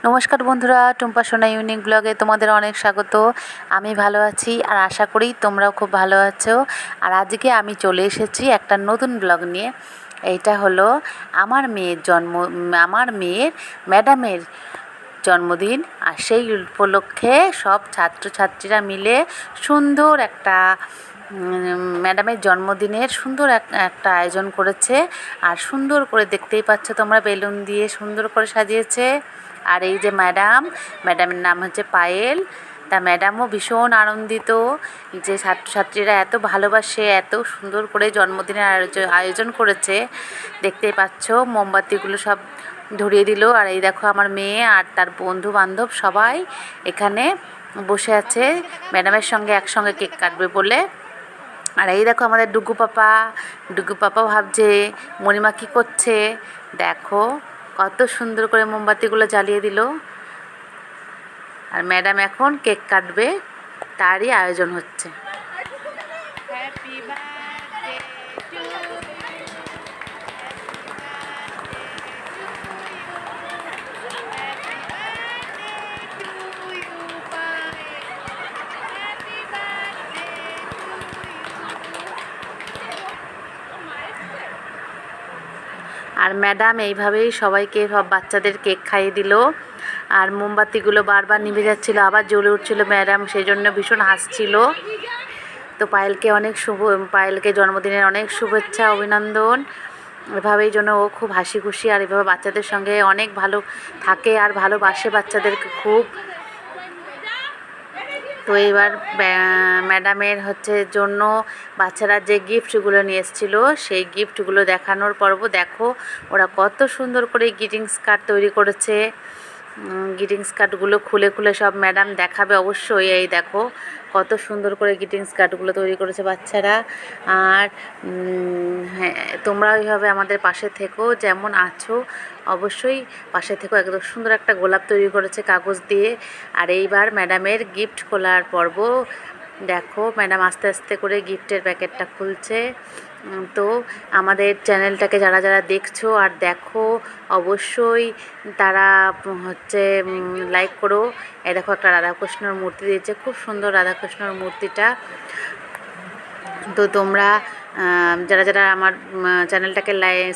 নমস্কার বন্ধুরা, টুম্পা সোনা ইউনিক ব্লগে তোমাদের অনেক স্বাগত। আমি ভালো আছি আর আশা করি তোমরাও খুব ভালো আছো। আর আজকে আমি চলে এসেছি একটা নতুন ব্লগ নিয়ে। এইটা হলো আমার মেয়ের ম্যাডামের জন্মদিন। আর সেই উপলক্ষে সব ছাত্রছাত্রীরা মিলে সুন্দর একটা ম্যাডামের জন্মদিনের সুন্দর একটা আয়োজন করেছে। আর সুন্দর করে দেখতেই পাচ্ছ তোমরা, বেলুন দিয়ে সুন্দর করে সাজিয়েছে। আর এই যে ম্যাডামের নাম হচ্ছে পায়েল। তা ম্যাডামও ভীষণ আনন্দিত যে ছাত্রছাত্রীরা এত ভালোবাসে, এত সুন্দর করে জন্মদিনের আয়োজন করেছে। দেখতেই পাচ্ছ মোমবাতিগুলো সব ধরিয়ে দিল। আর এই দেখো আমার মেয়ে আর তার বন্ধু বান্ধব সবাই এখানে বসে আছে ম্যাডামের সঙ্গে একসঙ্গে কেক কাটবে বলে। আর এই দেখো আমাদের ডুগু পাপা ভাবছে মণিমা কী করছে। দেখো কত সুন্দর করে মোমবাতিগুলো জ্বালিয়ে দিল। আর ম্যাডাম এখন কেক কাটবে, তারই আয়োজন হচ্ছে। আর ম্যাডাম এইভাবেই সবাইকে, সব বাচ্চাদের কেক খাইয়ে দিল। আর মোমবাতিগুলো বারবার নিভে যাচ্ছিলো, আবার জ্বলে উঠছিলো। ম্যাডাম সেই জন্য ভীষণ হাসছিল। তো পায়েলকে জন্মদিনের অনেক শুভেচ্ছা, অভিনন্দন। এভাবেই জন্য ও খুব হাসি খুশি আর এভাবে বাচ্চাদের সঙ্গে অনেক ভালো থাকে আর ভালোবাসে বাচ্চাদেরকে খুব। তো এইবার ম্যাডামের জন্য বাচ্চারা যে গিফটগুলো নিয়ে এসেছিলো সেই গিফটগুলো দেখানোর পর্ব। দেখো ওরা কত সুন্দর করে গ্রিটিংস কার্ড তৈরি করেছে। গ্রিটিংস কার্ডগুলো খুলে খুলে সব ম্যাডাম দেখাবে অবশ্যই। এই দেখো কত সুন্দর করে গ্রিটিংস কার্ডগুলো তৈরি করেছে বাচ্চারা। আর হ্যাঁ, তোমরা ওইভাবে আমাদের পাশে থেকো, যেমন আছো অবশ্যই পাশে থেকো। একদম সুন্দর একটা গোলাপ তৈরি করেছে কাগজ দিয়ে। আর এইবার ম্যাডামের গিফট খোলার পর্ব। দেখো ম্যাডাম আস্তে আস্তে করে গিফটের প্যাকেটটা খুলছে। তো আমাদের চ্যানেলটাকে যারা যারা দেখছো আর দেখো অবশ্যই তারা লাইক করো। এই দেখো একটা রাধাকৃষ্ণর মূর্তি দিয়েছে, খুব সুন্দর রাধাকৃষ্ণর মূর্তিটা। তো তোমরা যারা যারা আমার চ্যানেলটাকে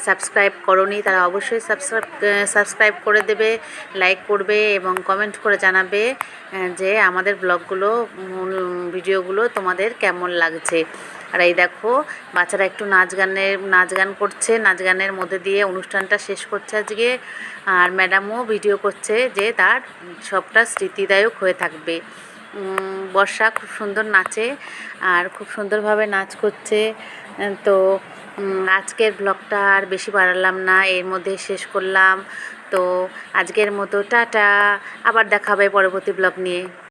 সাবস্ক্রাইব করোনি তারা অবশ্যই সাবস্ক্রাইব করে দেবে, লাইক করবে এবং কমেন্ট করে জানাবে যে আমাদের ব্লগগুলো, ভিডিওগুলো তোমাদের কেমন লাগছে। আর এই দেখো বাচ্চারা একটু নাচ গান করছে, নাচ গানের মধ্যে দিয়ে অনুষ্ঠানটা শেষ করছে আজকে। আর ম্যাডামও ভিডিও করছে যে তার সবটা স্মৃতিদায়ক হয়ে থাকবে। বর্ষা খুব সুন্দর নাচে আর খুব সুন্দরভাবে নাচ করছে। তো আজকের ব্লগটা আর বেশি বাড়ালাম না, এর মধ্যে শেষ করলাম। তো আজকের মতো টাটা, আবার দেখা হবে পরবর্তী ব্লগ নিয়ে।